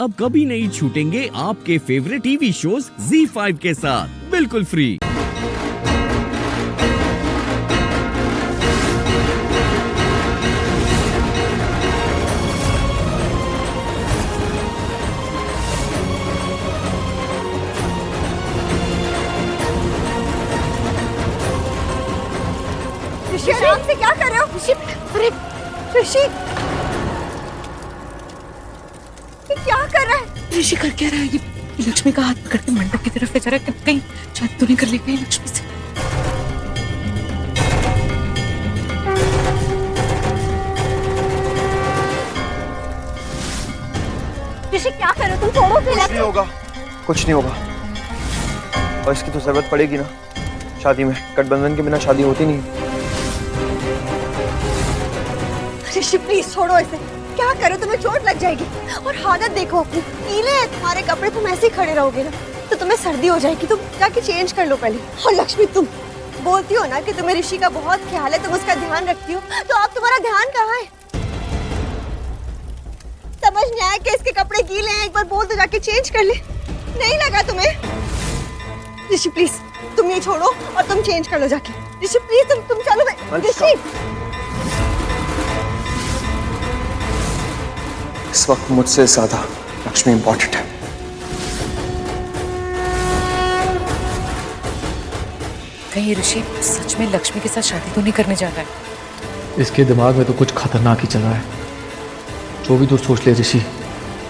अब कभी नहीं छूटेंगे आपके फेवरेट टीवी शोज ZEE5 के साथ बिल्कुल फ्री। ऋषि आराम से क्या कर रहे हो? ऋषि, अरे ऋषि, ये क्या कर रहा है? ऋषि कर क्या रहा है? ये लक्ष्मी का हाथ पकड़ के मंडप की तरफ ले जा रहा है। कहीं शायद तो नहीं कर ली गई लक्ष्मी से। ऋषि क्या कर रहे हो? तुम छोड़ो। कुछ नहीं होगा, कुछ नहीं होगा। और इसकी तो जरूरत पड़ेगी ना शादी में। गठबंधन के बिना शादी होती नहीं। ऋषि प्लीज छोड़ो इसे। क्या करो, तुम्हें चोट लग जाएगी। और हालत देखो अपनी, गीले हैं तुम्हारे कपड़े। तुम ऐसे ही खड़े रहोगे ना तो तुम्हें सर्दी हो जाएगी। तुम जाके चेंज कर लो पहले। और लक्ष्मी, तुम बोलती हो ना कि तुम्हें ऋषि का बहुत ख्याल है, तुम उसका ध्यान रखती हो, तो अब तुम्हारा ध्यान कहाँ है? समझ नहीं आया कि इसके कपड़े गीले हैं। एक बार बोल तो जाके चेंज कर ले। नहीं लगा तुम्हें? ऋषि प्लीज तुम ये छोड़ो और तुम चेंज कर लो जाके। ऋषि प्लीज तुम चलो। ऋषि इस वक्त मुझसे ज्यादा लक्ष्मी इंपॉर्टेंट है। कहीं ऋषि सच में लक्ष्मी के साथ शादी तो नहीं करने जा रहा है? इसके दिमाग में तो कुछ खतरनाक ही चल रहा है। जो भी तू सोच ले ऋषि,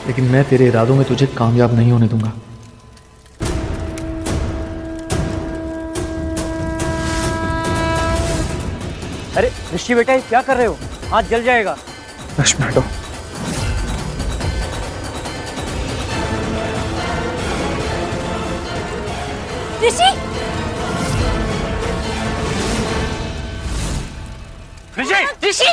लेकिन मैं तेरे इरादों में तुझे कामयाब नहीं होने दूंगा। अरे ऋषि बेटा, ये क्या कर रहे हो? हाथ जल जाएगा। लक्ष्मी हटो। ऋषि, ऋषि, ऋषि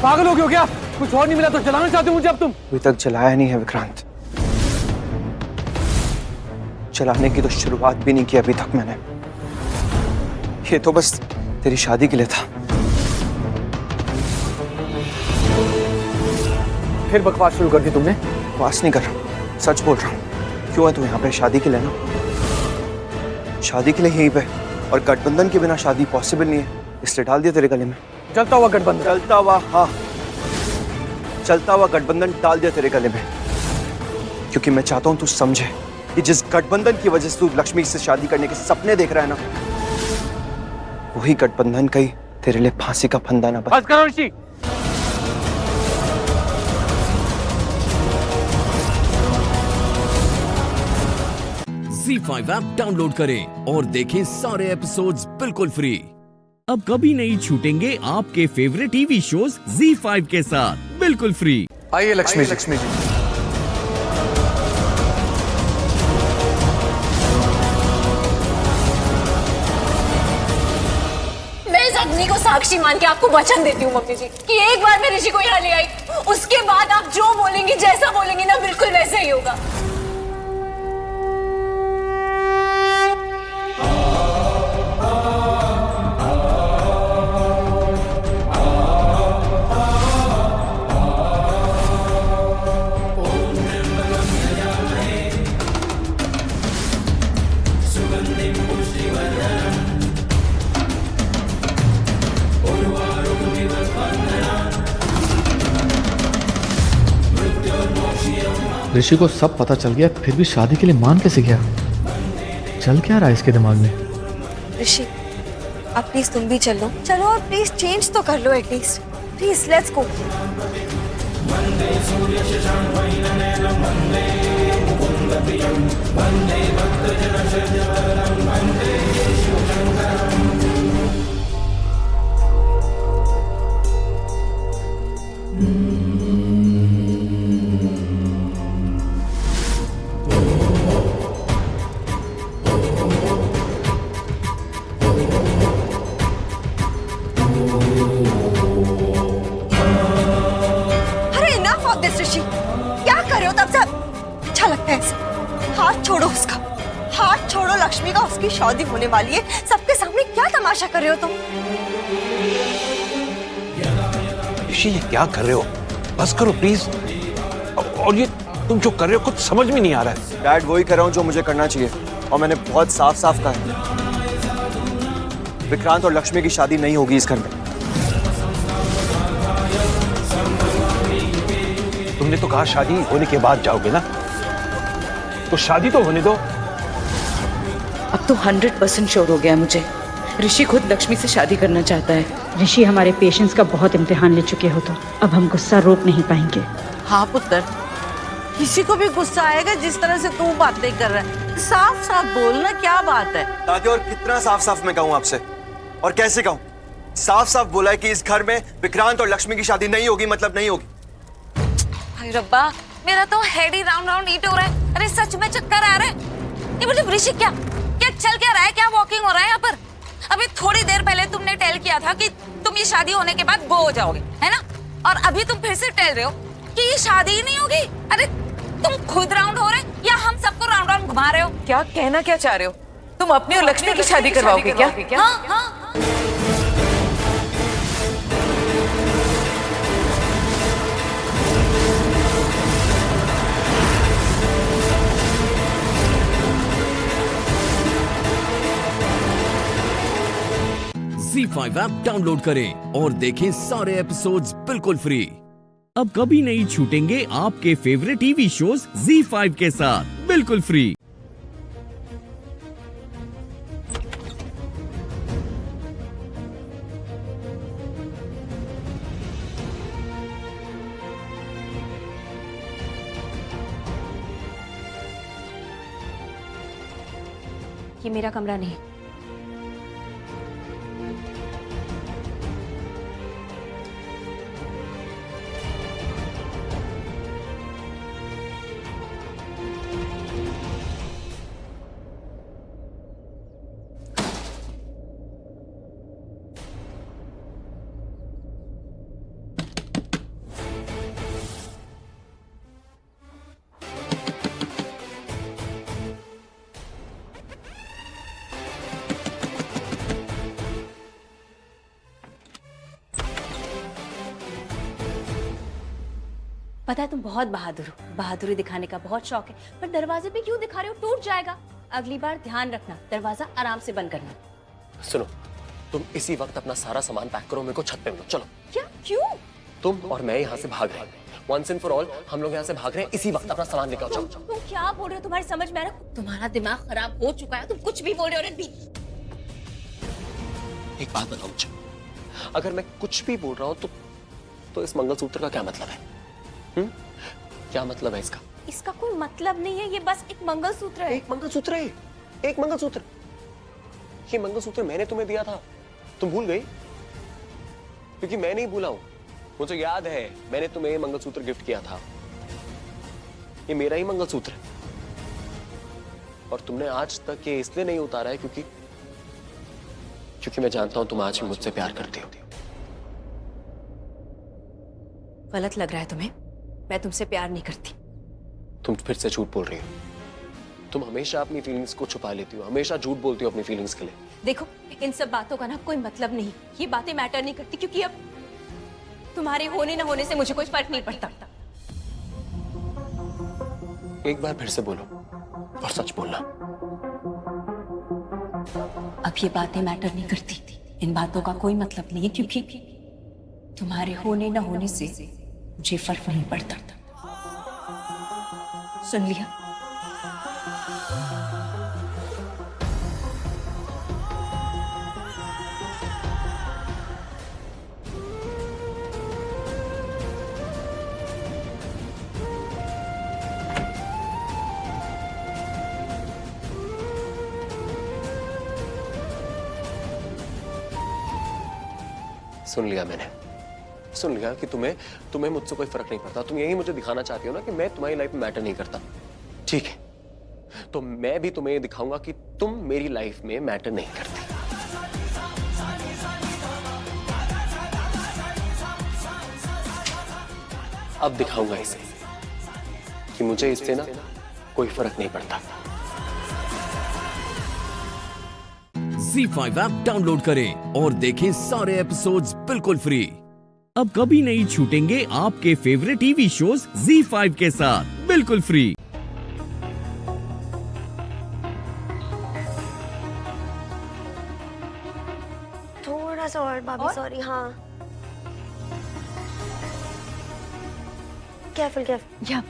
पागल हो गए हो क्या? कुछ और नहीं मिला तो जलाना चाहते हो मुझे अब तुम? अभी तक जलाया नहीं है विक्रांत। जलाने की तो शुरुआत भी नहीं की अभी तक मैंने। ये तो बस तेरी शादी के लिए था। फिर बकवास शुरू कर दी तुमने। बकवास नहीं कर रहा, सच बोल रहा हूँ। क्यों है तू यहाँ पे? शादी के लिए ना, शादी के लिए यहीं पे। और गठबंधन के बिना शादी पॉसिबल नहीं है, इसलिए डाल दिया तेरे गले में। चलता हुआ गठबंधन। चलता हुआ, हाँ, चलता हुआ गठबंधन डाल दिया तेरे गले में। क्योंकि मैं चाहता हूं तू समझे कि जिस गठबंधन की वजह से तू लक्ष्मी से शादी करने के सपने देख रहा है ना, वही गठबंधन कहीं तेरे लिए फांसी का फंदा ना बने। बस करो ऋषि। ZEE5 ऐप डाउनलोड करें और देखें सारे एपिसोड्स बिल्कुल फ्री। अब कभी नहीं छूटेंगे आपके फेवरेट टीवी शोज ZEE5 के साथ बिल्कुल फ्री। आइए लक्ष्मी जी। मैं इस अग्नि को साक्षी मान के आपको वचन देती हूँ मम्मी जी कि एक बार मैं ऋषि को यहाँ ले आई, उसके बाद आप जो बोलेंगी, जैसा बोलेंगी ना, बिल्कुल वैसा ही होगा। ऋषि को सब पता चल गया, फिर भी शादी के लिए मान कैसे गया? चल क्या रहा है इसके दिमाग में? ऋषि, आप प्लीज तुम भी चलो। चलो और प्लीज चेंज तो कर लो at least. Please let's go. Rishi, क्या कर रहे हो? तब से अच्छा लगता है ऐसे। हाथ छोड़ो उसका, हाथ छोड़ो लक्ष्मी का, उसकी शादी होने वाली है। सबके सामने क्या तमाशा कर रहे हो तुम? ऋषि ये क्या कर रहे हो? बस करो प्लीज। और ये तुम जो कर रहे हो कुछ समझ में नहीं आ रहा है। डैड वही कर रहा हूँ जो मुझे करना चाहिए, और मैंने बहुत साफ साफ कहा है, विक्रांत और लक्ष्मी की शादी नहीं होगी इस घर में। तुमने तो कहा शादी होने के बाद जाओगे ना, तो शादी तो होने दो। अब तो 100% श्योर हो गया मुझे, ऋषि खुद लक्ष्मी से शादी करना चाहता है। ऋषि हमारे पेशेंस का बहुत इम्तिहान ले चुके हो, तो अब हम गुस्सा रोक नहीं पाएंगे। हाँ पुत्र, किसी को भी गुस्सा आएगा जिस तरह से तू बातें कर रहा है। साफ साफ बोलना, क्या बात है? दादी और कितना साफ साफ मैं कहूँ आपसे, और कैसे कहूँ? साफ साफ बोला है कि इस घर में विक्रांत और लक्ष्मी की शादी नहीं होगी, मतलब नहीं होगी। हाय रब्बा, मेरा तो हेड ही राउंड राउंड ईट हो रहा है। अरे सच में चक्कर आ रहा है। ये मतलब ऋषि क्या क्या चल क्या रहा है? क्या वॉकिंग हो रहा है यहाँ पर? अभी थोड़ी देर पहले तुमने टेल किया था कि तुम ये शादी होने के बाद गो हो जाओगे, है ना? और अभी तुम फिर से टेल रहे हो कि ये शादी ही नहीं होगी। अरे तुम खुद राउंड हो रहे या हम सबको राउंड राउंड घुमा रहे हो? क्या कहना क्या चाह रहे हो? तुम अपनी और लक्ष्मी की शादी करवाओगे क्या? हाँ हाँ। Z5 ऐप डाउनलोड करें और देखें सारे एपिसोड्स बिल्कुल फ्री। अब कभी नहीं छूटेंगे आपके फेवरेट टीवी शोज Z5 के साथ बिल्कुल फ्री। ये मेरा कमरा नहीं। पता है तुम बहुत बहादुर हो, बहादुरी दिखाने का बहुत शौक है, पर दरवाजे पे क्यों दिखा रहे हो? टूट जाएगा। अगली बार ध्यान रखना, दरवाजा आराम से बंद करना। सुनो, तुम इसी वक्त अपना सारा सामान पैक करो, मेरे को छत पे मिलो। चलो। क्या? क्यों? तुम और मैं यहाँ से भाग रहे हैं। वंस एंड फॉर ऑल हम लोग यहाँ से भाग रहे हैं, इसी वक्त अपना सामान लेकर आओ। तुम क्या बोल रहे हो? तुम्हारी समझ में आ रहा? तुम्हारा दिमाग खराब हो चुका है, तुम कुछ भी बोल रहे हो रणबीर। एक बात बताओ मुझे, अगर मैं कुछ भी बोल रहा हूँ तो इस मंगलसूत्र का क्या मतलब है? क्या मतलब है इसका? इसका कोई मतलब नहीं है, ये बस एक मंगलसूत्र है। एक मंगलसूत्र है, एक मंगलसूत्र। ये मंगलसूत्र मैंने तुम्हें दिया था, तुम भूल गई? क्योंकि मैं नहीं भूला हूं, मुझे याद है मैंने तुम्हें ये मंगलसूत्र गिफ्ट किया था। ये मेरा ही मंगलसूत्र है, और तुमने आज तक ये इसलिए नहीं उतारा है क्योंकि मैं जानता हूं तुम आज भी मुझसे प्यार करती हो। गलत लग रहा है तुम्हें? मैं तुमसे प्यार नहीं करती। तुम फिर से झूठ बोल रही हो। तुम हमेशा अपनी फीलिंग्स को छुपा लेती हो, हमेशा झूठ बोलती हो अपनी फीलिंग्स के लिए। देखो, इन सब बातों का ना कोई मतलब नहीं, ये बातें मैटर नहीं करती, क्योंकि अब तुम्हारे होने ना होने से मुझे कोई फर्क नहीं पड़ता। एक बार फिर से बोलो और सच बोलना। अब ये बातें मैटर नहीं करती, इन बातों का कोई मतलब नहीं है, क्योंकि तुम्हारे होने ना होने से मुझे फर्क नहीं पड़ता। सुन लिया? सुन लिया मैंने, सुन लिया कि तुम्हें मुझसे कोई फर्क नहीं पड़ता। तुम यही मुझे दिखाना चाहती हो ना कि मैं तुम्हारी लाइफ में मैटर नहीं करता। ठीक है, तो मैं भी तुम्हें दिखाऊंगा कि तुम मेरी लाइफ में मैटर नहीं करती। अब दिखाऊंगा इसे कि मुझे इससे ना कोई फर्क नहीं पड़ता। ZEE5 ऐप डाउनलोड करें और देखें सारे एपिसोड्स बिल्कुल फ्री। अब कभी नहीं छूटेंगे आपके फेवरेट टीवी शोज ZEE5 के साथ बिल्कुल फ्री। थोड़ा सा और भाभी, सॉरी। हाँ, केयरफुल केयरफुल। या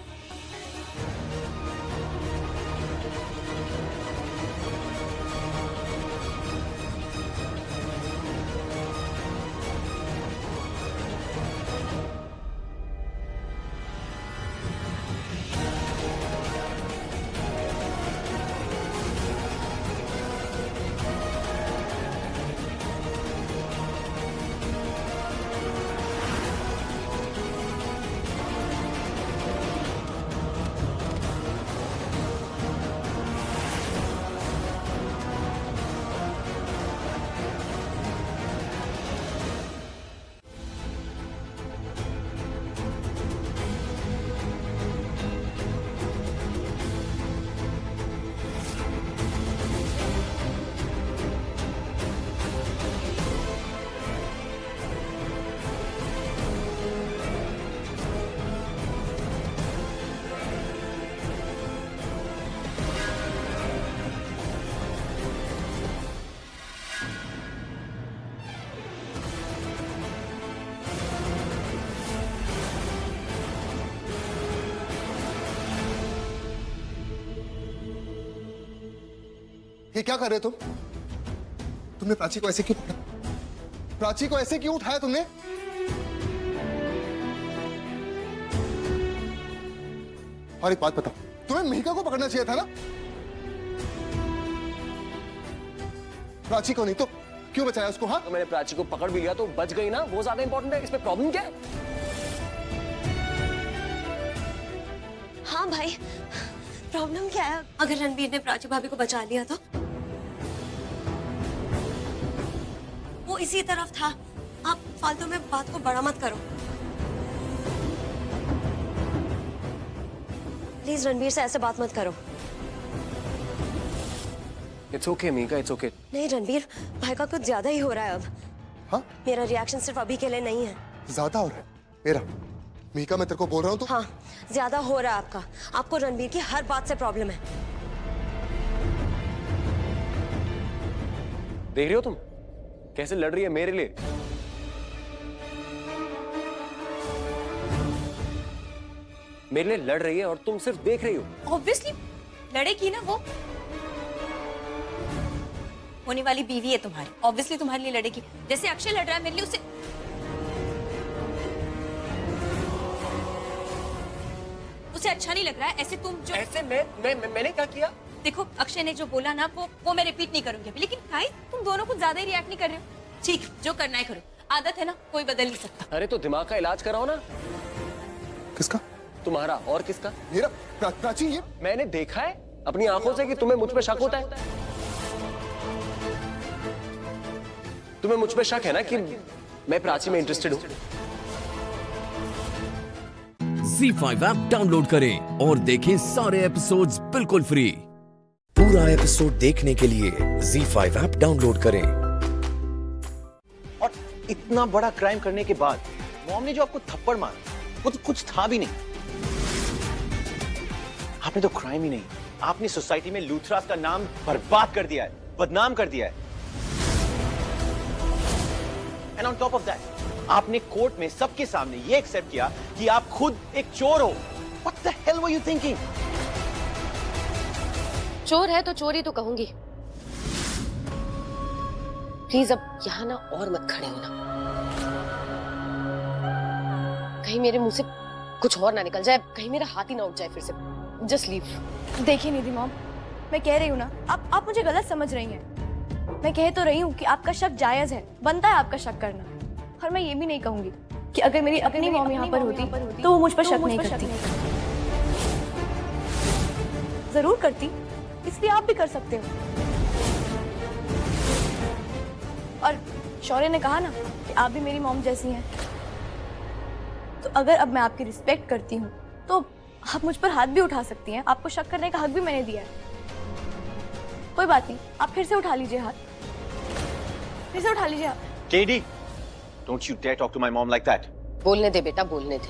ये क्या कर रहे हो तुमने प्राची को ऐसे क्यों पकड़ा? प्राची को ऐसे क्यों उठाया तुमने? और एक बात बताओ, तुम्हें मिहिका को पकड़ना चाहिए था ना? प्राची को नहीं तो क्यों बचाया उसको? हाँ, तो मैंने प्राची को पकड़ भी लिया तो बच गई ना, वो ज्यादा इंपॉर्टेंट है। इसमें प्रॉब्लम क्या है? हाँ भाई, प्रॉब्लम क्या है? अगर रणबीर ने प्राची भाभी को बचा लिया तो? वो इसी तरफ था। आप फालतू में बात को बड़ा मत करो प्लीज। रणबीर से ऐसे बात मत करो। It's okay Mika, it's okay. नहीं रणबीर, भाई का कुछ ज्यादा ही हो रहा है अब। हाँ? मेरा रिएक्शन सिर्फ अभी के लिए नहीं है। ज्यादा हो रहा है मेरा? मीका, मैं तेरे को बोल रहा हूँ तो। हाँ, ज्यादा हो रहा है आपका। आपको रणबीर की हर बात से प्रॉब्लम है। देख रही हो तुम कैसे लड़ रही है मेरे लिए? मेरे लिए लड़ रही है और तुम सिर्फ देख रही हो। ऑब्वियसली लड़ेगी ना, वो होने वाली बीवी है तुम्हारी, ऑब्वियसली तुम्हारे लिए लड़ेगी। जैसे अक्षय लड़ रहा है मेरे लिए, उसे अच्छा नहीं लग रहा है। ऐसे तुम जो ऐसे मैंने क्या किया? देखो, अक्षय ने जो बोला ना वो मैं रिपीट नहीं करूंगी अभी, लेकिन गाइस तुम दोनों कुछ ज्यादा ही रिएक्ट नहीं कर रहे हो। ठीक, जो करना है करो, आदत है ना, कोई बदल नहीं सकता। अरे तो दिमाग का इलाज कराओ ना। किसका? तुम्हारा। और किसका? मेरा। प्राची, ये मैंने देखा है अपनी आंखों से कि तुम्हें मुझ पे शक होता है। तुम्हें मुझ पे शक है ना कि मैं प्राची में इंटरेस्टेड हूं। ZEE5 ऐप डाउनलोड करें और देखें सारे एपिसोड्स बिल्कुल फ्री। पूरा एपिसोड देखने के लिए ZEE5 ऐप डाउनलोड करें। और इतना बड़ा क्राइम करने के बाद मॉम ने जो आपको थप्पड़ मारा वो तो कुछ था भी नहीं। आपने तो क्राइम ही नहीं, आपने सोसाइटी में लूथरास का नाम बर्बाद कर दिया है, बदनाम कर दिया है। And on top of that आपने कोर्ट में सबके सामने ये एक्सेप्ट किया कि आप खुद एक चोर हो। What the hell were you thinking? चोर है तो चोरी तो कहूंगी। प्लीज अब यहाँ ना और मत खड़े होना, कहीं मेरे मुंह से कुछ और ना निकल जाए, कहीं मेरा हाथ ही ना उठ जाए फिर से। Just leave. देखिए निधि मॉम, मैं कह रही हूँ ना, आप मुझे गलत समझ रही हैं। मैं कह तो रही हूँ कि आपका शक जायज है, बनता है आपका शक करना। और मैं ये भी नहीं कहूंगी कि अगर मेरी अपनी मॉम यहाँ पर होती तो वो मुझ पर शक नहीं करती। जरूर करती, इसलिए आप भी कर सकते हो। और शौर्य ने कहा ना कि आप भी मेरी मॉम जैसी हैं, तो अगर अब मैं आपकी रिस्पेक्ट करती हूँ तो आप मुझ पर हाथ भी उठा सकती हैं। आपको शक करने का हक भी मैंने दिया है। कोई बात नहीं, आप फिर से उठा लीजिए हाथ। फिर से उठा लीजिए आप। KD, don't you dare talk to my mom like that. बोलने दे बेटा, बोलने दे।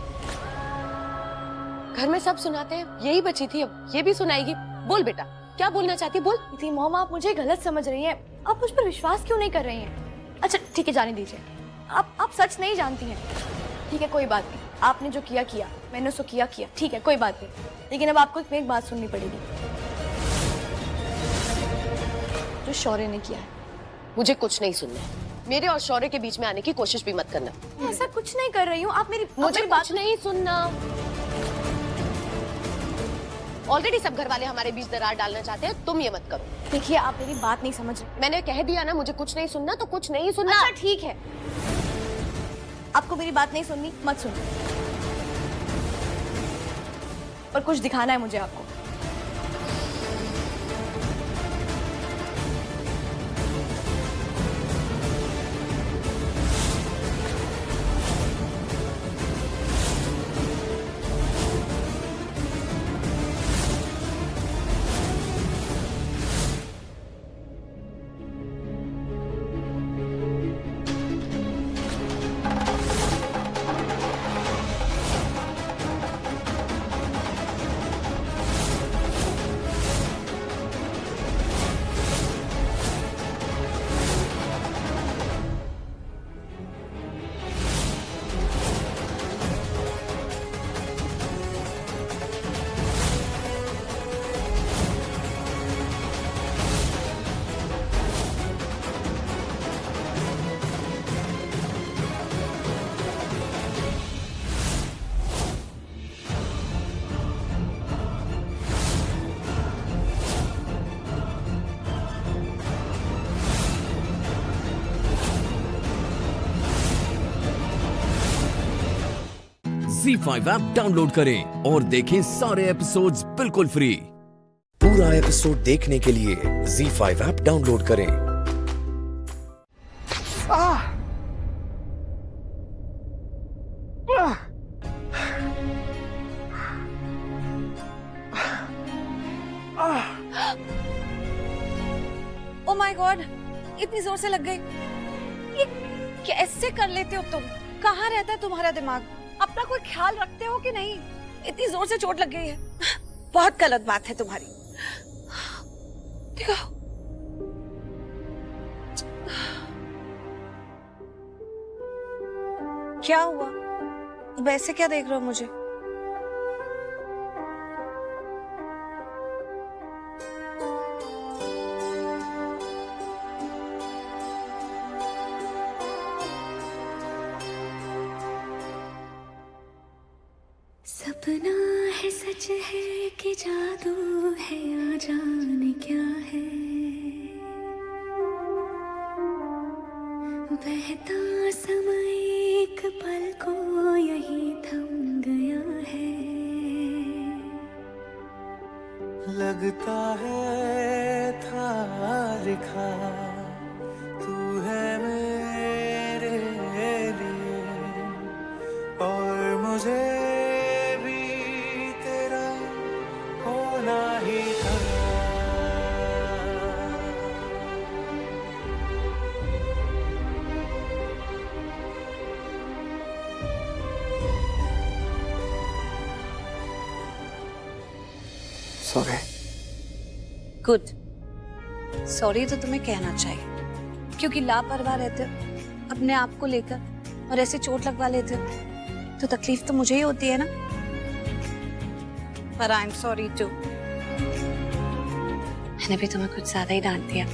घर में सब सुनाते हैं, यही बची थी, अब ये भी सुनाएगी। बोल बेटा, क्या बोलना चाहती है, बोल। इतनी मॉम, आप मुझे गलत समझ रही हैं। आप मुझ पर विश्वास क्यों नहीं कर रही हैं? अच्छा ठीक है, जाने दीजिए। आप सच नहीं जानती हैं। ठीक है, कोई बात नहीं। आपने जो किया किया, मैंने उसको किया किया, ठीक है, कोई बात नहीं। लेकिन अब आपको एक बात सुननी पड़ेगी। जो शौर्य ने किया है, मुझे कुछ नहीं सुनना है। मेरे और शौर्य के बीच में आने की कोशिश भी मत करना। ऐसा कुछ नहीं कर रही हूँ, आप मेरी मुझे बात नहीं सुनना। ऑलरेडी सब घर वाले हमारे बीच दरार डालना चाहते हैं, तुम ये मत करो। देखिए, आप मेरी बात नहीं समझ रहे। मैंने कह दिया ना, मुझे कुछ नहीं सुनना तो कुछ नहीं सुनना। अच्छा ठीक है, आपको मेरी बात नहीं सुननी, मत सुनो। पर कुछ दिखाना है मुझे आपको। Z5 ऐप डाउनलोड करें और देखें सारे एपिसोड्स बिल्कुल फ्री। पूरा एपिसोड देखने के लिए Z5 ऐप डाउनलोड करें। ओ माय गॉड, इतनी जोर से लग गई। ये कैसे कर लेते हो तुम? कहाँ रहता है तुम्हारा दिमाग? अपना कोई ख्याल रखते हो कि नहीं? इतनी जोर से चोट लग गई है, बहुत गलत बात है तुम्हारी। देखो, क्या हुआ? वैसे क्या देख रहे हो मुझे? सपना है, सच है कि जादू है, या जाने क्या है। बहता समय एक पल को यही थम गया है। लगता है था लिखा तू है मेरे लिए, और मुझे सॉरी। गुड, सॉरी तो तुम्हें कहना चाहिए, क्योंकि लापरवाह रहते हो अपने आप को लेकर और ऐसे चोट लगवा लेते हो तो तकलीफ तो मुझे ही होती है ना। पर आई एम सॉरी टू। मैंने भी तुम्हें कुछ ज्यादा ही डांट दिया,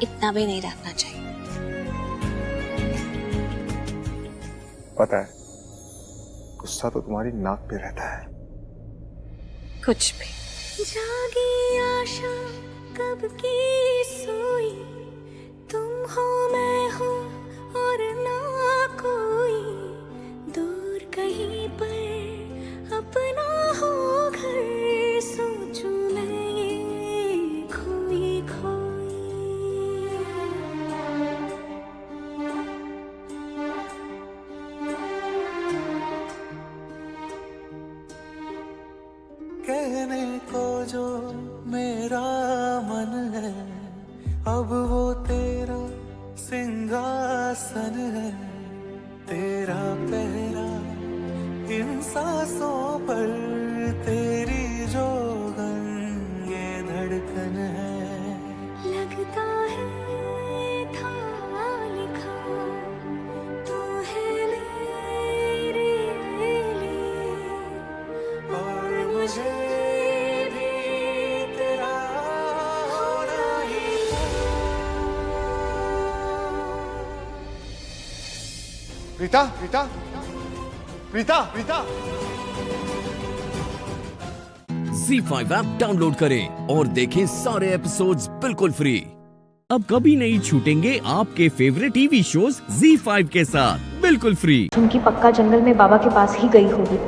इतना भी नहीं डांटना चाहिए। पता है, गुस्सा तो तुम्हारी नाक पे रहता है। कुछ भी। जागी आशा कब की सोई, तुम हो मैं हो और ना कोई, दूर कहीं पर अपना हो घर, सोचूं मैं ये खोई खोई। कहने को जो मेरा मन है, अब वो तेरा सिंहासन है, तेरा पहरा इन सांसों पर, तेरी जोगन ये धड़कन है। लगता है था लिखा तू है मेरे लिए, और मुझे भी तेरा होना ही Preeta Preeta Preeta Preeta Z5 app download करें और देखें सारे एपिसोड्स बिल्कुल फ्री। अब कभी नहीं छूटेंगे आपके फेवरेट टीवी शोज Z5 के साथ बिल्कुल फ्री। उनकी पक्का जंगल में बाबा के पास ही गई होगी।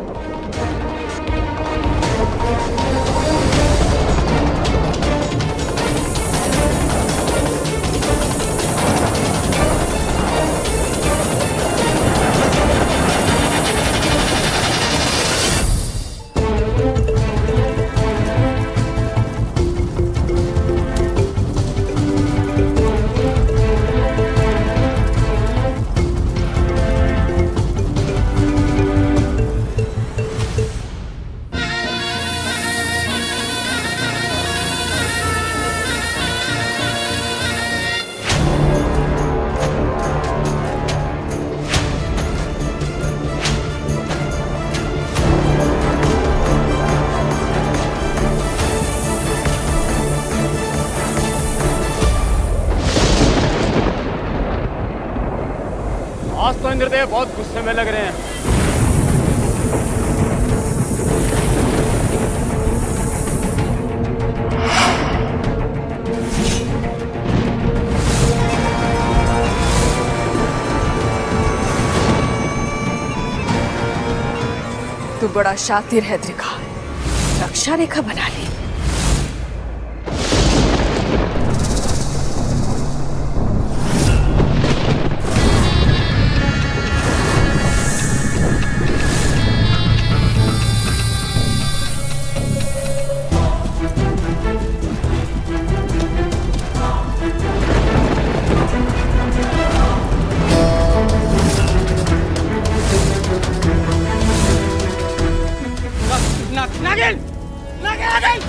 आज तो इंद्रदेव बहुत गुस्से में लग रहे हैं। तू बड़ा शातिर है त्रिका, रक्षा रेखा बना ली। नागिन! नागिन आ गई!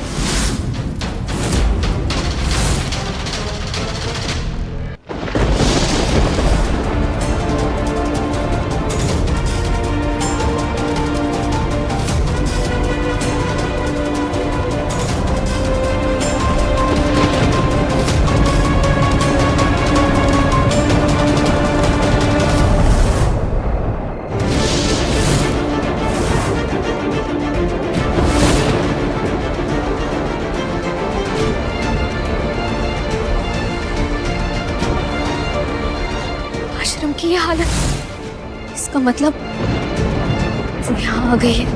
आश्रम की ये हालत, इसका मतलब वो यहाँ आ गई है।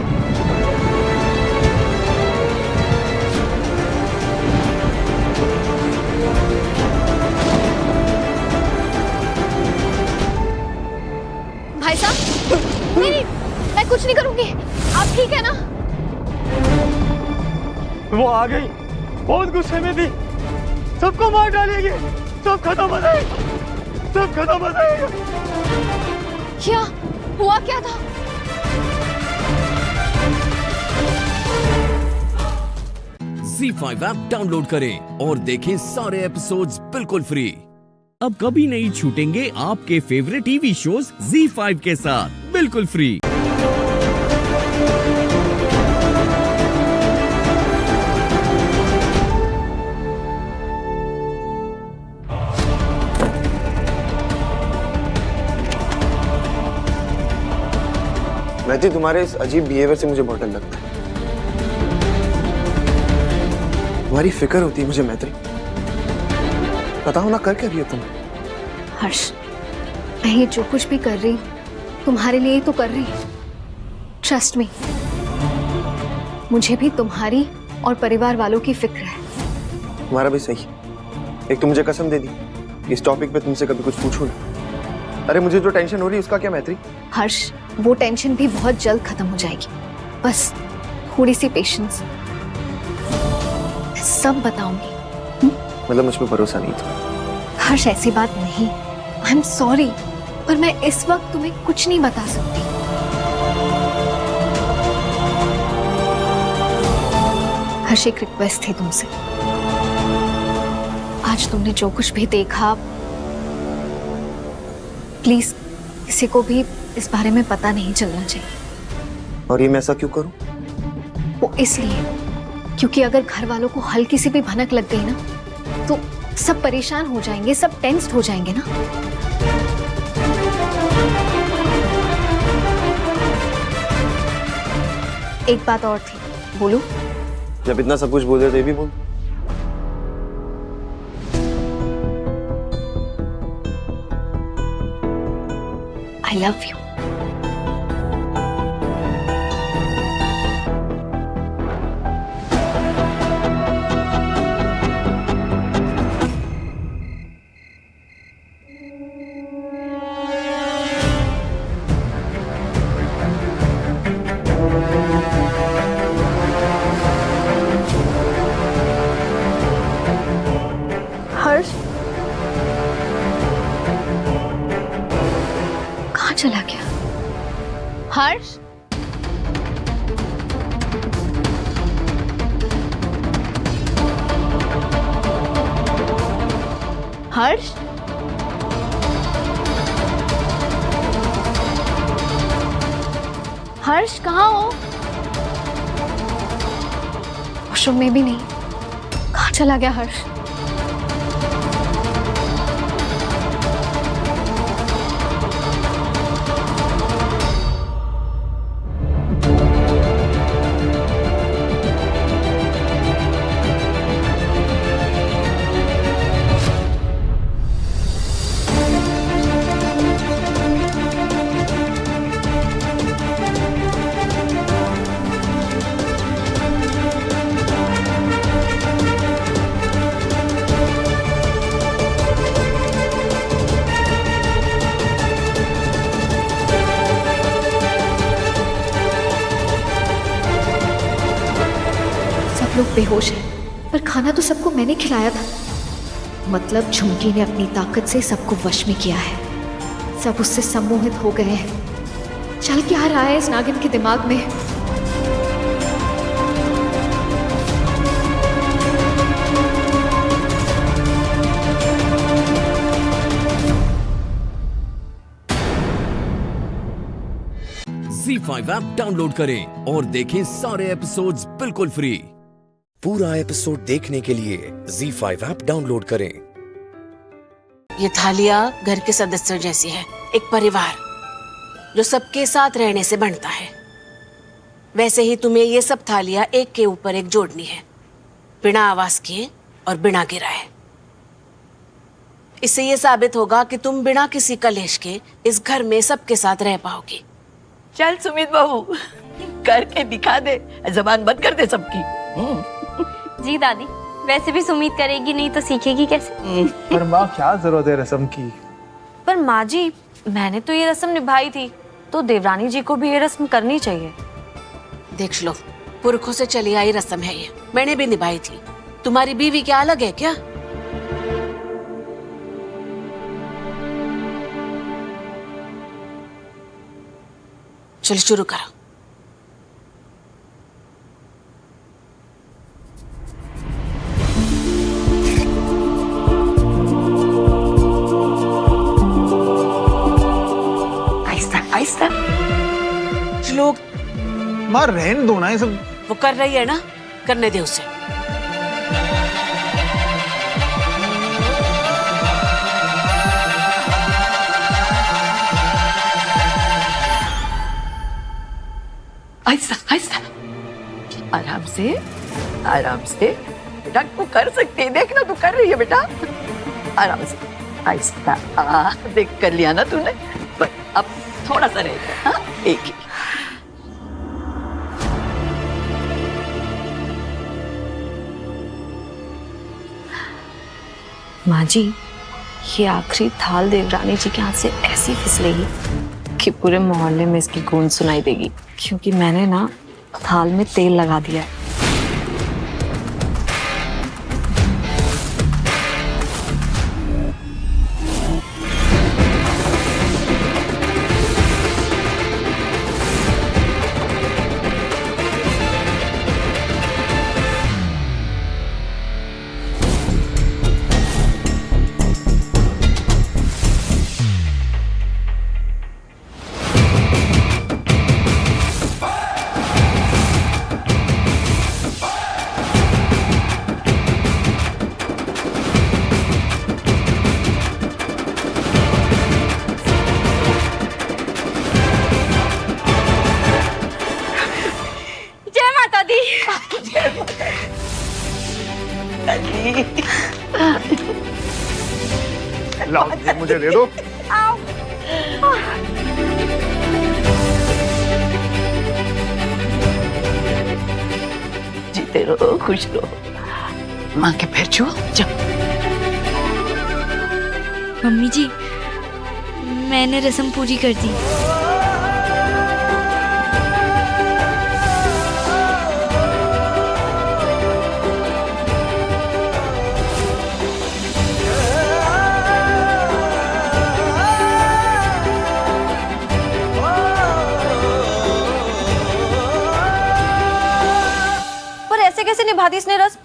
भाई साहब, नहीं, मैं कुछ नहीं करूंगी। आप ठीक है ना? वो आ गई, बहुत गुस्से में थी, सबको मार डालेगी, सब खत्म हो जाएगा, सब खत्म हो जाएगा। क्या हुआ, क्या था? Z5 ऐप डाउनलोड करें और देखें सारे एपिसोड्स बिल्कुल फ्री। अब कभी नहीं छूटेंगे आपके फेवरेट टीवी शोज Z5 के साथ बिल्कुल फ्री। मैथी, तुम्हारे इस अजीब बिहेवियर से मुझे बहुत डर लगता है। तुम्हारी फिक्र होती है मुझे मैत्री। बताओ ना, कर क्या रही हो तुम? हर्ष, मैं ये जो कुछ भी कर रही हूँ तुम्हारे लिए ही तो कर रही हूँ। ट्रस्ट मी, मुझे भी तुम्हारी और परिवार वालों की फिक्र है। तुम्हारा भी सही। एक तो मुझे कसम दे दी इस टॉपिक पे तुमसे कभी कुछ पूछूं ना। अरे मुझे जो टेंशन हो रही है उसका क्या मैत्री? हर्ष, वो टेंशन भी बहुत जल्द खत्म हो जाएगी, बस थोड़ी सी पेशेंस। सब बताऊंगी। मतलब मुझ पे भरोसा नहीं था। हर्ष ऐसी बात नहीं, आई एम सॉरी, पर मैं इस वक्त तुम्हें कुछ नहीं बता सकती। हर्ष एक रिक्वेस्ट थी तुमसे। आज तुमने जो कुछ भी देखा, प्लीज किसी को भी इस बारे में पता नहीं चलना चाहिए। और ये मैं ऐसा क्यों करूं? वो इसलिए क्योंकि अगर घर वालों को हल्की सी भी भनक लग गई ना तो सब परेशान हो जाएंगे, सब टेंस्ड हो जाएंगे ना। एक बात और थी, बोलूं? जब इतना सब कुछ बोल रहे थे भी बोल। I love you. हर्ष कहाँ चला गया? हर्ष हर्ष हर्ष कहाँ हो? वॉशरूम में भी नहीं, कहाँ चला गया हर्ष? लोग बेहोश हैं, पर खाना तो सबको मैंने खिलाया था। मतलब झुमकी ने अपनी ताकत से सबको वश में किया है। सब उससे सम्मोहित हो गए हैं। चल क्या रहा है इस नागिन के दिमाग में? ZEE5 ऐप डाउनलोड करें और देखें सारे एपिसोड्स बिल्कुल फ्री। पूरा एपिसोड देखने के लिए ZEE5 ऐप डाउनलोड करें। ये थालिया घर के सदस्यों जैसी है, एक परिवार जो सबके साथ रहने से बनता है। वैसे ही तुम्हें ये सब थालियां एक के ऊपर एक जोड़नी है, बिना आवाज किए और बिना गिराए। इससे ये साबित होगा कि तुम बिना किसी कलेश के इस घर में सबके साथ रह पाओगी। चल सुमित बाबू, करके दिखा दे, जबान बंद कर दे सबकी। जी दादी, वैसे भी सुमित करेगी नहीं तो सीखेगी कैसे? पर माँ क्या जरूरत है रस्म की? पर माँ जी, मैंने तो ये रस्म निभाई थी, तो देवरानी जी को भी ये रस्म करनी चाहिए। देख लो, पुरखों से चली आई रस्म है ये, मैंने भी निभाई थी। तुम्हारी बीवी क्या अलग है क्या? चल शुरू करो। आहिस्ता लोग माँ रहने दो ना ये सब। वो कर रही है ना, करने दे उसे। आहिस्ता आहिस्ता, आराम से आराम से। बेटा तू कर सकती है, देखना तू कर रही है बेटा। आराम से आहिस्ता। देख कर लिया ना तूने, बस अब थोड़ा सा रहेगा। हाँ, एक ही। माँ जी, ये आखिरी थाल देवरानी जी के हाथ से ऐसी फिसलेगी कि पूरे मोहल्ले में इसकी गूंज सुनाई देगी, क्योंकि मैंने ना थाल में तेल लगा दिया है। लाओ ये मुझे दे दो। जीते रहो, खुश रहो। माँ के पैर छुओ, जाओ। मम्मी जी, मैंने रस्म पूरी कर दी। पर ऐसे कैसे निभाती इसने रस्म?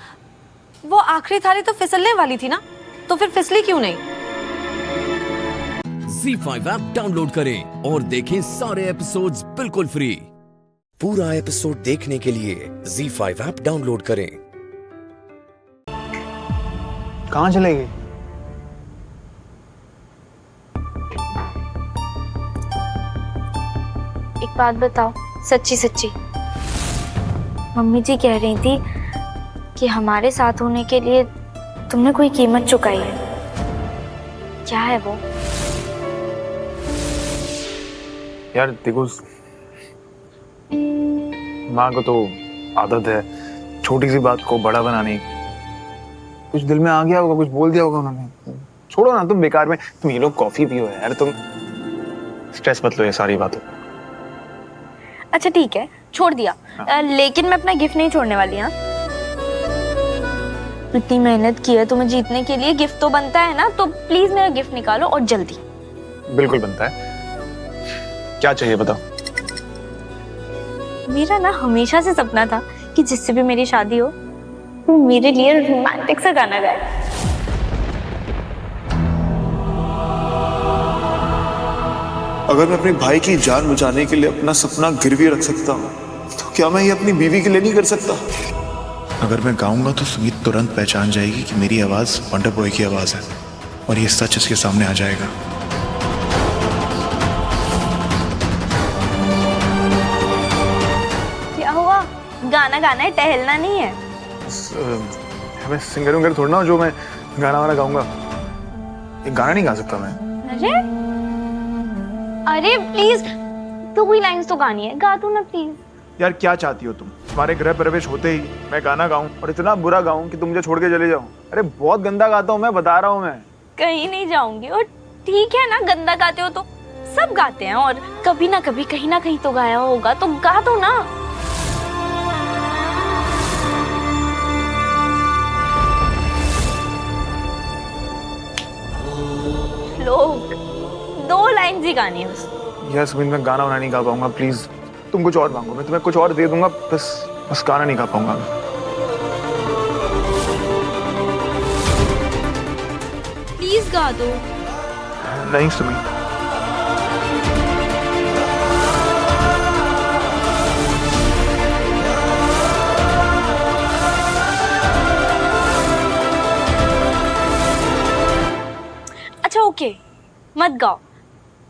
वो आखिरी थाली तो फिसलने वाली थी ना, तो फिर फिसली क्यों नहीं? Z5 ऐप डाउनलोड करें और देखें सारे एपिसोड्स बिल्कुल फ्री। पूरा एपिसोड देखने के लिए Z5 ऐप डाउनलोड करें। कहाँ चले गए? एक बात बताओ, सच्ची सच्ची। मम्मी जी कह रही थी कि हमारे साथ होने के लिए तुमने कोई कीमत चुकाई है। क्या है वो? यार देखो, माँ को तो आदत है छोटी सी बात को बड़ा बनाने की। कुछ दिल में आ गया होगा, कुछ बोल दिया होगा उन्होंने। छोड़ो ना, तुम बेकार में तुम ये लोग कॉफी पियो यार, तुम स्ट्रेस मत लो ये सारी बातों। अच्छा ठीक है, छोड़ दिया। लेकिन मैं अपना गिफ्ट नहीं छोड़ने वाली। हाँ, इतनी मेहनत की है तुम्हें जीतने के लिए, गिफ्ट तो बनता है ना। तो प्लीज मेरा गिफ्ट निकालो और जल्दी। बिल्कुल बनता है। क्या चाहिए बताओ? मेरा ना हमेशा से सपना था कि जिससे भी मेरी शादी हो वो मेरे लिए रोमांटिक सा गाना गाए। अगर मैं अपने भाई की जान बचाने के लिए अपना सपना गिरवी रख सकता हूँ, तो क्या मैं ये अपनी बीवी के लिए नहीं कर सकता? अगर मैं गाऊंगा तो सुमित तुरंत पहचान जाएगी कि मेरी आवाज वंडर बॉय की आवाज है, और ये सच इसके सामने आ जाएगा। क्या हुआ? गाना गाना है, टहलना नहीं है। मैं सिंगर विंगर थोड़ा ना जो मैं गाना वाना गाऊंगा। ये गाना नहीं गा सकता मैं। अरे प्लीज, तो कोई लाइंस तो गानी है, गा दो ना प्लीज। यार क्या चाहती हो तुम? तुम्हारे गृह प्रवेश होते ही मैं गाना गाऊं और इतना बुरा गाऊं कि तुम मुझे छोड़ के चले जाओ? अरे बहुत गंदा गाता हूँ मैं, बता रहा हूँ मैं। कहीं नहीं जाऊंगी। और ठीक है ना, गंदा गाते हो तो सब गाते हैं, और कभी ना कभी कहीं ना कहीं तो गाया होगा, तो गा दो ना। लोग 2 लाइन ही गानी है बस। यार सुमित, मैं गाना वाना नहीं गा पाऊंगा, प्लीज तुम कुछ और मांगो, मैं तुम्हें कुछ और दे दूंगा। बस गाना नहीं गा पाऊंगा मैं। प्लीज गा दो। नहीं सुमित। अच्छा ओके, मत गाओ,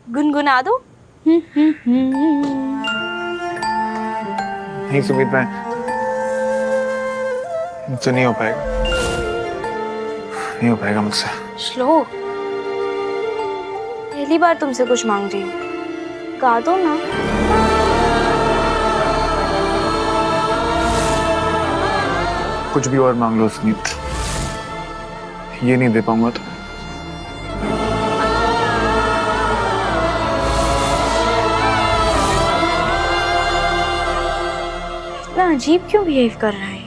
गुनगुना दो। नहीं सुमित, मैं मुझसे नहीं हो पाएगा, नहीं हो पाएगा मुझसे। श्लोक, पहली बार तुमसे कुछ मांग रही हूँ, गा दो ना। कुछ भी और मांग लो सुमित, ये नहीं दे पाऊंगा तो। इतना अजीब क्यों बिहेव कर रहा है,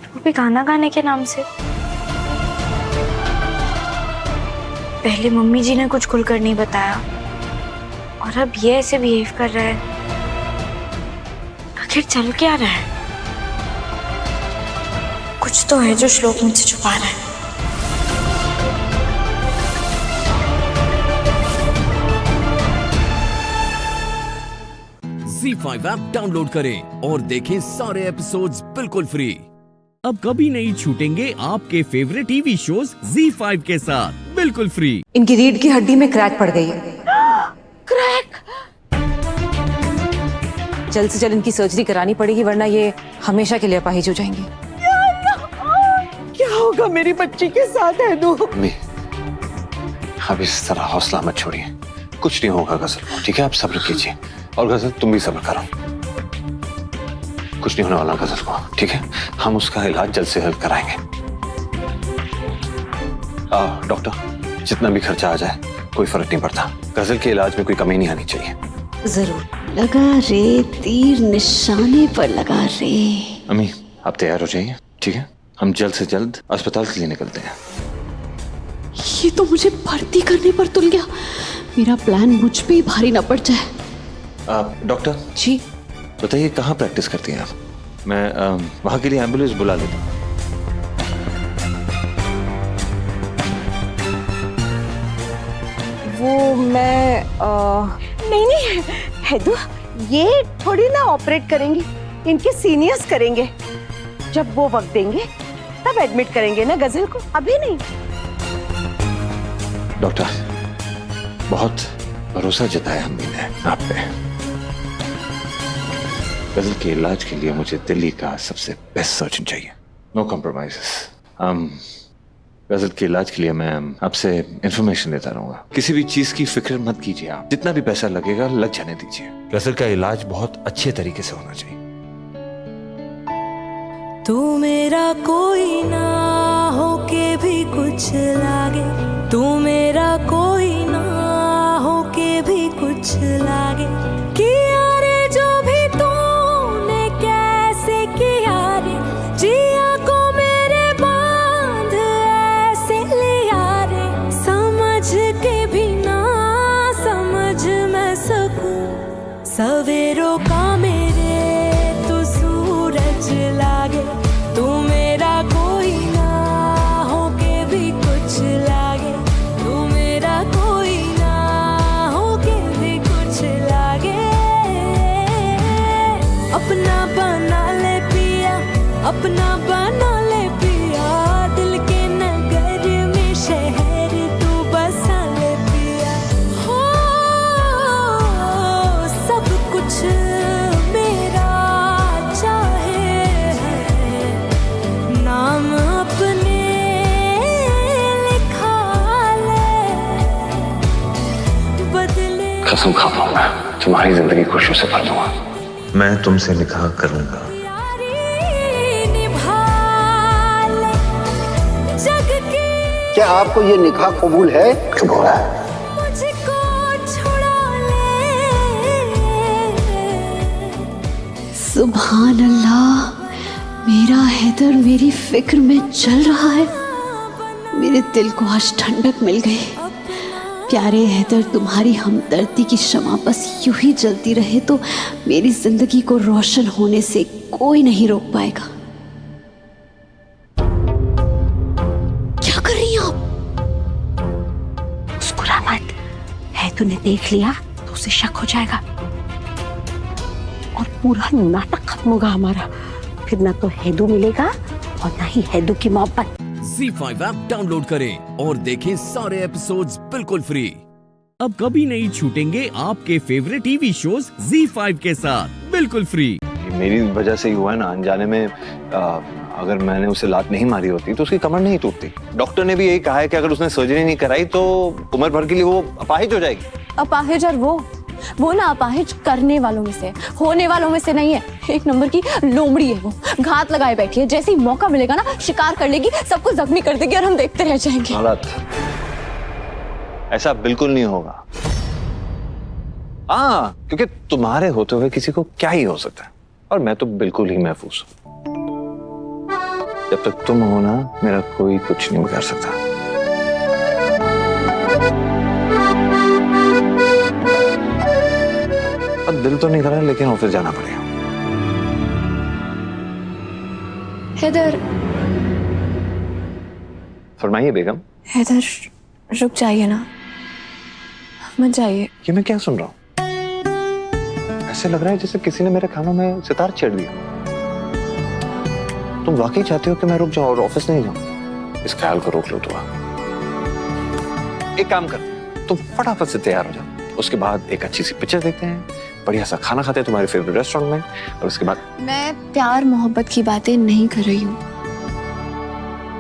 वो भी गाना गाने के नाम से। पहले मम्मी जी ने कुछ खुलकर नहीं बताया, और अब ये ऐसे बिहेव कर रहा है। आखिर चल क्या रहा है? कुछ तो है जो श्लोक मुझसे छुपा रहा है। Z5 ऐप डाउनलोड करें और देखें सारे एपिसोड्स बिल्कुल फ्री। अब कभी नहीं छूटेंगे आपके फेवरेट टीवी शोज Z5 के साथ बिल्कुल फ्री। इनकी रीढ़ की हड्डी में क्रैक पड़ गई है। क्रैक? जल्द से जल्द इनकी सर्जरी करानी पड़ेगी, वरना ये हमेशा के लिए अपाहिज हो जाएंगी। क्या हो होगा मेरी बच्ची के साथ है दो। अम्मी, अब इस तरह हौसला मत छोड़िए, कुछ नहीं होगा गजल को, ठीक है? आप सब्र कीजिए। और गजल तुम भी सब्र करो, कुछ नहीं होने वाला गजल को, ठीक है? हम उसका इलाज जल्द से जल्द कराएंगे। डॉक्टर, जितना भी खर्चा आ जाए कोई फर्क नहीं पड़ता, गजल के इलाज में कोई कमी नहीं आनी चाहिए। जरूर। लगा रे तीर निशाने पर लगा रे। अम्मी, आप तैयार हो जाइए, ठीक है? हम जल्द से जल्द अस्पताल के लिए निकलते हैं। ये तो मुझे भर्ती करने पर तुल गया, मेरा प्लान मुझ पे ही भारी न पड़ जाए। डॉक्टर जी बताइए, कहाँ प्रैक्टिस करती हैं आप? मैं वहाँ के लिए एम्बुलेंस बुला लेता हूँ। वो मैं नहीं हैदू, ये थोड़ी ना ऑपरेट करेंगी, इनके सीनियर्स करेंगे। जब वो वक्त देंगे तब एडमिट करेंगे ना गजल को, अभी नहीं। डॉक्टर, बहुत भरोसा जताया अम्मी ने आप पे। गजल के इलाज के लिए मुझे दिल्ली का सबसे बेस्ट सर्जन चाहिए, नो कॉम्प्रोमाइजेस। गजल के इलाज के लिए मैं आपसे इंफॉर्मेशन लेता रहूंगा। किसी भी चीज की फिक्र मत कीजिए आप, जितना भी पैसा लगेगा लग जाने दीजिए। गजल का इलाज बहुत अच्छे तरीके से होना चाहिए। तू मेरा कोई ना हो के भी कुछ लागे, तू मेरा कोई ना हो के भी कुछ लागे। किया रे जो भी तूने कैसे किया रे, जिया को मेरे बांध ऐसे लिया रे। समझ के भी ना समझ मैं सकूं, सवेरों का मेरे तू सूरज लागे। तू मेरा कोई ना हो के भी कुछ लागे, तू मेरा कोई ना हो के भी कुछ लागे। अपना बना ले पिया, अपना बना ले पिया, दिल के नगर में शहर तू बसा ले पिया। हो सब कुछ मेरा चाहे है, नाम अपने लिखा ले, बदले। कसम खाता हूं, मैं तुम्हारी जिंदगी खुशियों से भर दूंगा। मैं तुमसे निकाह करूंगा। क्या आपको ये निकाह कबूल है? कबूल है। सुभान अल्लाह, मेरा हैदर मेरी फिक्र में चल रहा है। मेरे दिल को आज ठंडक मिल गई। प्यारे हैदर, तुम्हारी हमदर्दी की शमा बस यूं ही जलती रहे तो मेरी जिंदगी को रोशन होने से कोई नहीं रोक पाएगा। क्या कर रही हैं आप? मुस्कुरा मत, हैदर ने देख लिया तो उसे शक हो जाएगा और पूरा नाटक खत्म होगा हमारा। फिर ना तो हैदू मिलेगा और ना ही हैदू की मोहब्बत। ZEE5 ऐप डाउनलोड करें और देखें सारे एपिसोड्स बिल्कुल फ्री। अब कभी नहीं छूटेंगे आपके फेवरेट टीवी शोज ZEE5 के साथ बिल्कुल फ्री। मेरी वजह से ही हुआ है ना, अनजाने में अगर मैंने उसे लात नहीं मारी होती तो उसकी कमर नहीं टूटती। डॉक्टर ने भी यही कहा है कि अगर उसने सर्जरी नहीं कराई तो उम्र भर के लिए वो अपाहिज हो जाएगी। अपाहिज? और वो ना अपाहिज करने वालों में से, होने वालों में से नहीं है। एक नंबर की लोमड़ी है वो, घात लगाए बैठी है। जैसे ही मौका मिलेगा ना शिकार कर लेगी, सबको जख्मी कर देगी और हम देखते रह जाएंगे। गलत, ऐसा बिल्कुल नहीं होगा। हाँ, क्योंकि तुम्हारे होते हुए किसी को क्या ही हो सकता है, और मैं तो बिल्कुल ही महफूज हूं। जब तक तुम हो ना, मेरा कोई कुछ नहीं बिगाड़ सकता। दिल तो नहीं कर रहा, लेकिन ऑफिस जाना पड़ेगा। हैदर, फरमाइए बेगम। हैदर रुक जाइए ना, मत जाइए। ये मैं क्या सुन रहा हूँ? ऐसे लग रहा है जैसे किसी ने मेरे कानों में सितार छेड़ दिया। तुम वाकई चाहते हो कि मैं रुक जाऊं और ऑफिस नहीं जाऊं? इस ख्याल को रोक लो। तो एक काम करते हैं, तुम फटाफट से तैयार हो जाओ, उसके बाद एक अच्छी सी पिक्चर देखते हैं, बढ़िया सा खाना खाते हैं तुम्हारे फेवरेट रेस्टोरेंट में, और उसके बाद। मैं प्यार मोहब्बत की बातें नहीं कर रही हूँ।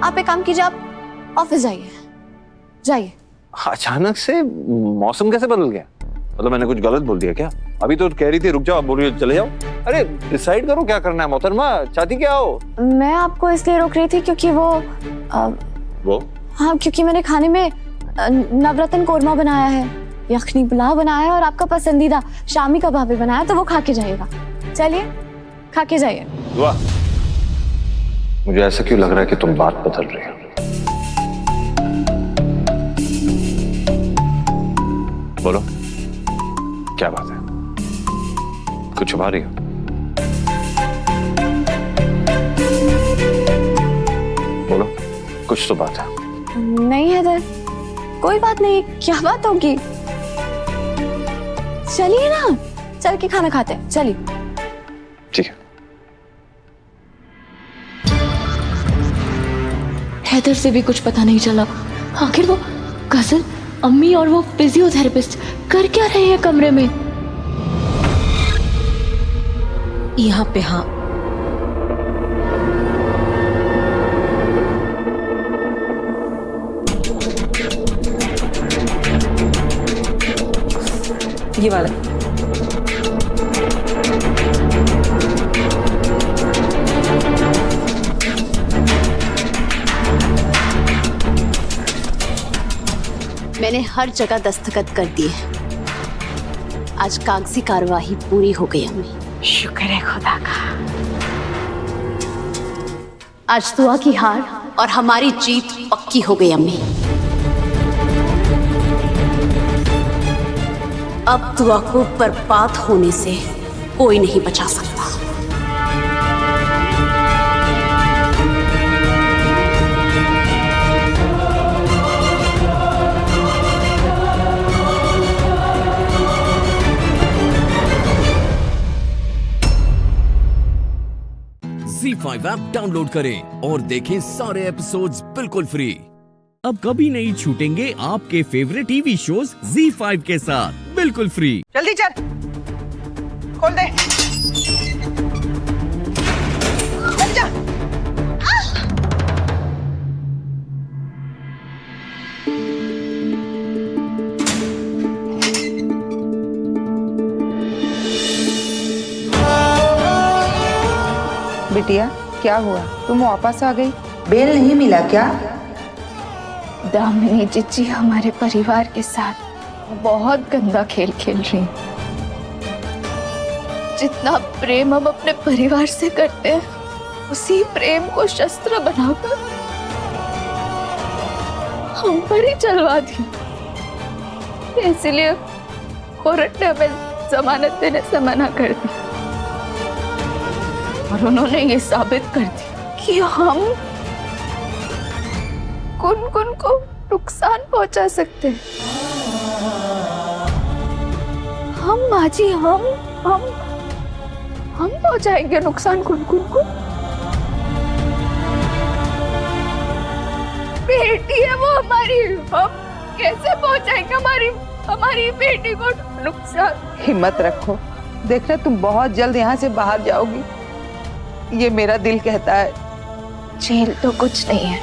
आप एक काम कीजिए, आप ऑफिस जाइए, जाइए। अचानक से मौसम कैसे बदल गया? मतलब मैंने कुछ गलत बोल दिया क्या? अभी तो कह रही थी रुक जाओ, अब बोल रही हो चले जाओ। अरे डिसाइड करो क्या करना है मोहतरमा, चाहती क्या हो? मैं आपको इसलिए रोक रही थी क्योंकि वो हाँ, क्योंकि मैंने खाने में नवरत्न कोरमा बनाया है, यखनी पुलाव बनाया है और आपका पसंदीदा शामी कबाब भी बनाया, तो वो खा के जाइएगा। चलिए खा के जाइए। दुआ, मुझे ऐसा क्यों लग रहा है कि तुम बात बदल रही हो? बोलो क्या बात है? कुछ छुपा रही हो? बोलो, कुछ तो बात है। नहीं हैदर, कोई बात नहीं। क्या बात होगी? चलिए ना, चल के खाना खाते हैं, चलिए। ठीक है। हैदर से भी कुछ पता नहीं चला। आखिर वो गजल, अम्मी और वो फिजियोथेरेपिस्ट कर क्या रहे हैं कमरे में? यहाँ पे हाँ, ये वाला। मैंने हर जगह दस्तखत कर दिए। आज कागजी कार्यवाही पूरी हो गई अम्मी। शुक्र है खुदा का। आज दुआ की हार और हमारी जीत पक्की हो गई अम्मी। अब दुआ को बर्बाद होने से कोई नहीं बचा सकता। ZEE5 ऐप डाउनलोड करें और देखें सारे एपिसोड्स बिल्कुल फ्री। अब कभी नहीं छूटेंगे आपके फेवरेट टीवी शोज ZEE5 के साथ बिल्कुल फ्री। जल्दी चल, खोल दे। चल जा। बिटिया क्या हुआ, तुम वापस आ गई? बेल नहीं मिला क्या? दामिनी जीजी हमारे परिवार के साथ बहुत गंदा खेल खेल रही। जितना प्रेम हम अपने परिवार से करते हैं, उसी प्रेम को शस्त्र बनाकर हम पर ही चलवा दी। इसलिए कोर्ट ने हमें जमानत देने से मना कर दी और उन्होंने ये साबित कर दिया कि हम कुन-कुन को नुकसान पहुंचा सकते हैं। हम माजी, हम पहुंचाएंगे नुकसान कुन-कुन को। बेटी है वो हमारी, हम कैसे पहुंचाएंगे हमारी बेटी को नुकसान? हिम्मत रखो, देखना तुम बहुत जल्द यहाँ से बाहर जाओगी, ये मेरा दिल कहता है। जेल तो कुछ नहीं है,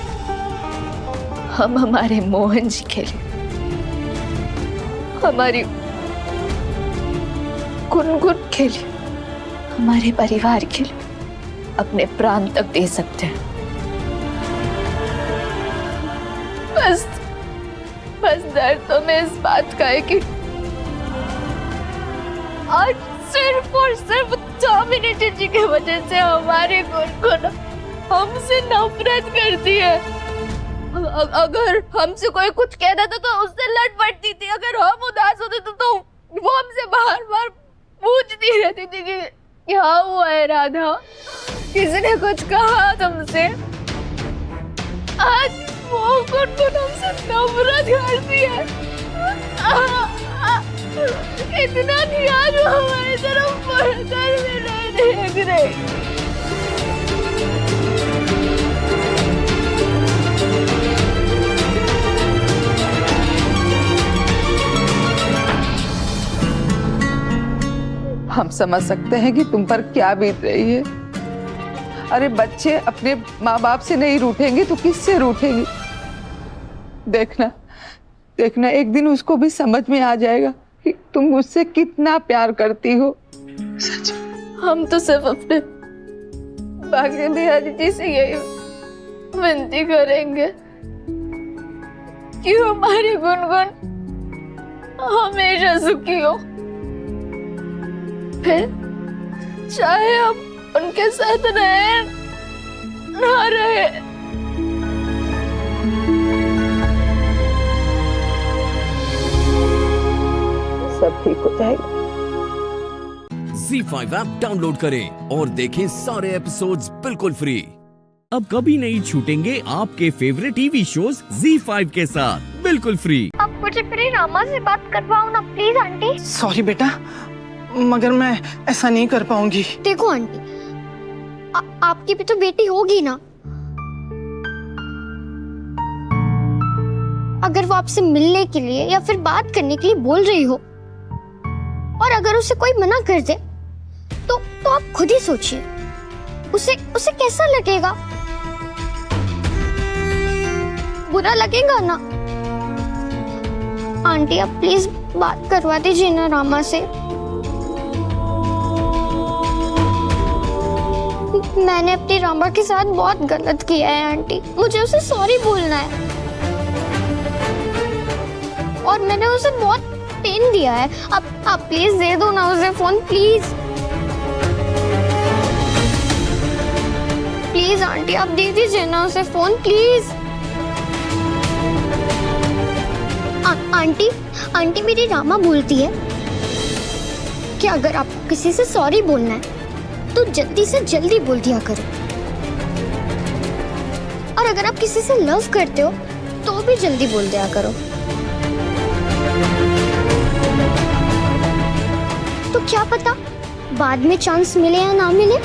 हम हमारे मोहन जी के लिए, हमारी गुनगुन के लिए, हमारे परिवार के लिए अपने प्राण तक दे सकते हैं। बस दर्द तो मैं इस बात का है कि आज सिर्फ और सिर्फ दामिनी जीजी की वजह से हमारे गुनगुन हमसे नफरत करती है। अगर हमसे कोई कुछ कह देता तो उससे लड़ पड़ती थी, अगर हम उदास होते तो वो हमसे बार बार पूछती रहती थी कि क्या हुआ है राधा, किसने कुछ कहा तुमसे? आज वो गुनगुन हमसे नफरत करती है। इतना ध्यान हमारी तरफ पढ़कर भी नहीं देख रहे। हम समझ सकते हैं कि तुम पर क्या बीत रही है। अरे बच्चे अपने माँ बाप से नहीं रूठेंगे तो किससे रूठेंगे? देखना देखना, एक दिन उसको भी समझ में आ जाएगा कि तुम मुझसे कितना प्यार करती हो। सच, हम तो सिर्फ अपने भाग्य बिहारी जी से यही विनती करेंगे कि हमारी गुनगुन हमेशा सुखी हो, फिर चाहे हम उनके साथ रहे ना रहे। सब ठीक हो जाएगा। ZEE5 ऐप डाउनलोड करें और देखें सारे एपिसोड्स बिल्कुल फ्री। अब कभी नहीं छूटेंगे आपके फेवरेट टीवी शोज ZEE5 के साथ बिल्कुल फ्री। आप मुझे मेरी रामा से बात करवाओ ना प्लीज आंटी। सॉरी बेटा, मगर मैं ऐसा नहीं कर पाऊंगी। देखो आंटी, आपकी भी तो बेटी होगी ना। अगर वो आपसे मिलने के लिए या फिर बात करने के लिए बोल रही हो और अगर उसे कोई मना कर दे तो आप खुद ही सोचिए उसे कैसा लगेगा? बुरा लगेगा ना। आंटी आप प्लीज बात करवा दीजिए ना रामा से। मैंने अपनी रामा के साथ बहुत गलत किया है आंटी, मुझे उसे सॉरी बोलना है और मैंने उसे बहुत पेन दिया है। आप प्लीज दे दो ना उसे फोन, प्लीज प्लीज आंटी आप दे दीजिए ना उसे फोन प्लीज। आंटी मेरी रामा बोलती है कि अगर आपको किसी से सॉरी बोलना है तो जल्दी से जल्दी बोल दिया करो, और अगर आप किसी से लव करते हो तो भी जल्दी बोल दिया करो। तो क्या पता बाद में चांस मिले या ना मिले।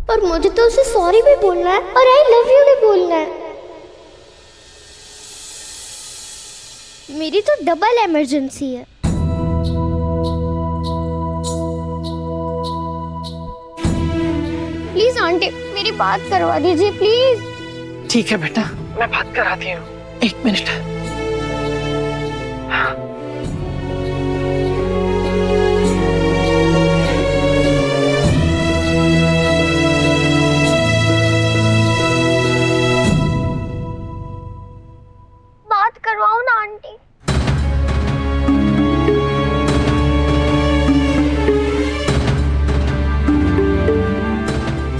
और मुझे तो उसे सॉरी भी बोलना है और आई लव यू भी बोलना है। मेरी तो डबल इमरजेंसी है। प्लीज आंटी मेरी बात करवा दीजिए प्लीज। ठीक है बेटा, मैं बात कराती हूँ, 1 मिनट। बात करवाओ ना आंटी।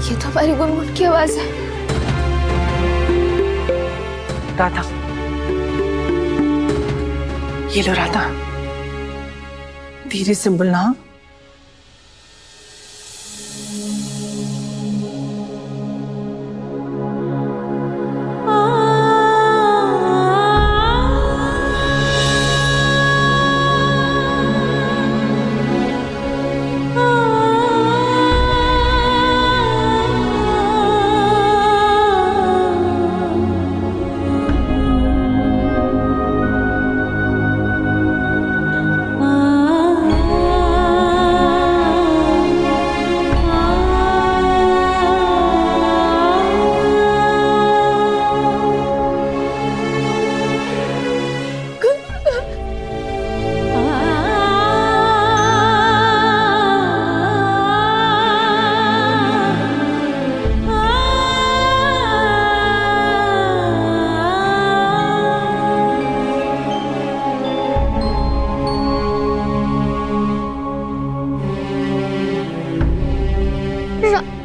ये तो हमारी गुनगुन की आवाज है। राधा, ये लो राधा, धीरे से बोलना।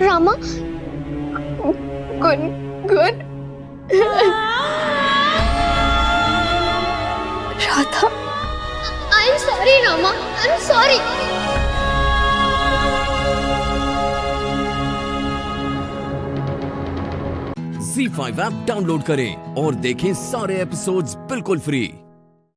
Rama, Gungun, Radha, I am sorry Rama, I am sorry. ZEE5 app download करें और देखें सारे एपिसोड्स बिल्कुल फ्री।